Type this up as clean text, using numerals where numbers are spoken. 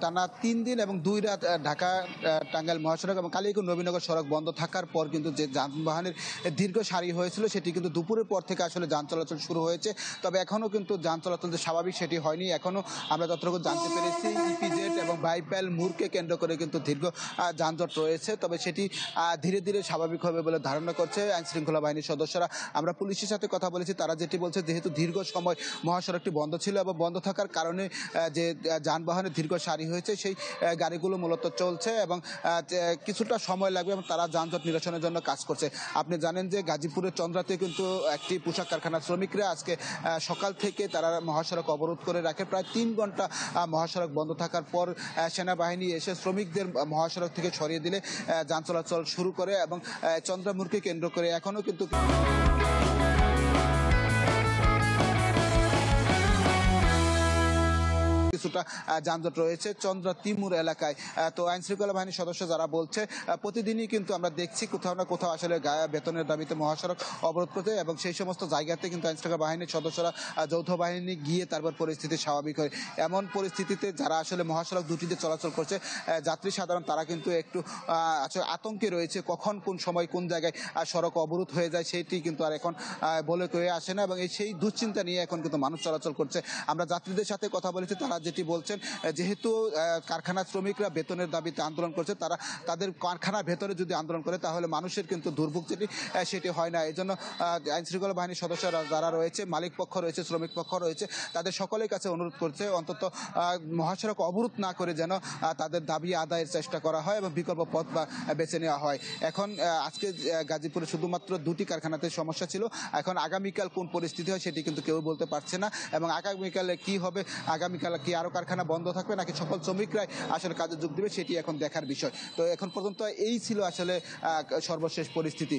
টানা ৩ দিন এবং ২ রাত ঢাকা টাঙ্গাইল মহাসড়ক এবং কালিয়াকৈর নবীনগর সড়ক বন্ধ থাকার পর কিন্তু যে যানবাহনের দীর্ঘ সারি হয়েছিল সেটি কিন্তু দুপুরের পর থেকে আসলে যান চলাচল শুরু হয়েছে। তবে এখনও কিন্তু যান চলাচল যে স্বাভাবিক সেটি হয়নি। এখনও আমরা যতটুকু জানতে পেরেছি ইপিজেড এবং বাইপাইল মোড়কে কেন্দ্র করে কিন্তু দীর্ঘ যানজট রয়েছে। তবে সেটি ধীরে ধীরে স্বাভাবিক হবে বলে ধারণা করছে আইনশৃঙ্খলা বাহিনীর সদস্যরা। আমরা পুলিশের সাথে কথা বলেছি, তারা যেটি বলছে যেহেতু দীর্ঘ সময় মহাসড়কটি বন্ধ ছিল এবং বন্ধ থাকার কারণে যে যানবাহনের দীর্ঘ সারি হয়েছে সেই গাড়িগুলো মূলত চলছে এবং কিছুটা সময় লাগবে এবং তারা যানজট নিরসনের জন্য কাজ করছে। আপনি জানেন যে গাজীপুরের চন্দ্রাতে কিন্তু একটি পোশাক কারখানার শ্রমিকরা আজকে সকাল থেকে তারা মহাসড়ক অবরোধ করে রাখে। প্রায় 3 ঘন্টা মহাসড়ক বন্ধ থাকার পর সেনাবাহিনী এসে শ্রমিকদের মহাসড়ক থেকে সরিয়ে দিলে যান চলাচল শুরু করে এবং চন্দ্রামুড়কে কেন্দ্র করে এখনও কিন্তু কিছুটা যানজট রয়েছে চন্দ্রা তিমুর এলাকায়। তো আইনশৃঙ্খলা বাহিনীর সদস্য যারা বলছে প্রতিদিনই কিন্তু আমরা দেখছি কোথাও না কোথাও আসলে বেতনের দাবিতে মহাসড়ক অবরোধ করতে এবং সেই সমস্ত জায়গাতে কিন্তু আইনশৃঙ্খলা বাহিনীর সদস্যরা যৌথ বাহিনী গিয়ে তারপর পরিস্থিতি স্বাভাবিক হয়। এমন পরিস্থিতিতে যারা আসলে মহাসড়ক দুটিতে চলাচল করছে যাত্রী সাধারণ তারা কিন্তু একটু আতঙ্কে রয়েছে, কখন কোন সময় কোন জায়গায় সড়ক অবরোধ হয়ে যায় সেটি কিন্তু আর এখন বলে কয়ে আসে না এবং সেই দুশ্চিন্তা নিয়ে এখন কিন্তু মানুষ চলাচল করছে। আমরা যাত্রীদের সাথে কথা বলেছি, তারা যেটি বলছেন যেহেতু কারখানা শ্রমিকরা বেতনের দাবিতে আন্দোলন করছে, তারা তাদের কারখানার ভেতরে যদি আন্দোলন করে তাহলে মানুষের কিন্তু দুর্ভোগ সেটি হয় না। এই জন্য আইনশৃঙ্খলা বাহিনীর সদস্যরা যারা রয়েছে, মালিক পক্ষ রয়েছে, শ্রমিক পক্ষ রয়েছে, তাদের সকলের কাছে অনুরোধ করছে অন্তত মহাসড়ক অবরোধ না করে যেন তাদের দাবি আদায়ের চেষ্টা করা হয় এবং বিকল্প পথ বেছে নেওয়া হয়। এখন আজকে গাজীপুরে শুধুমাত্র 2টি কারখানাতে সমস্যা ছিল, এখন আগামীকাল কোন পরিস্থিতি হয় সেটি কিন্তু কেউ বলতে পারছে না এবং আগামীকালে কি হবে, আগামীকাল কি আরো কারখানা বন্ধ থাকবে নাকি সকল শ্রমিকরাই আসলে কাজে যোগ দেবে সেটি এখন দেখার বিষয়। তো এখন পর্যন্ত এই ছিল আসলে সর্বশেষ পরিস্থিতি।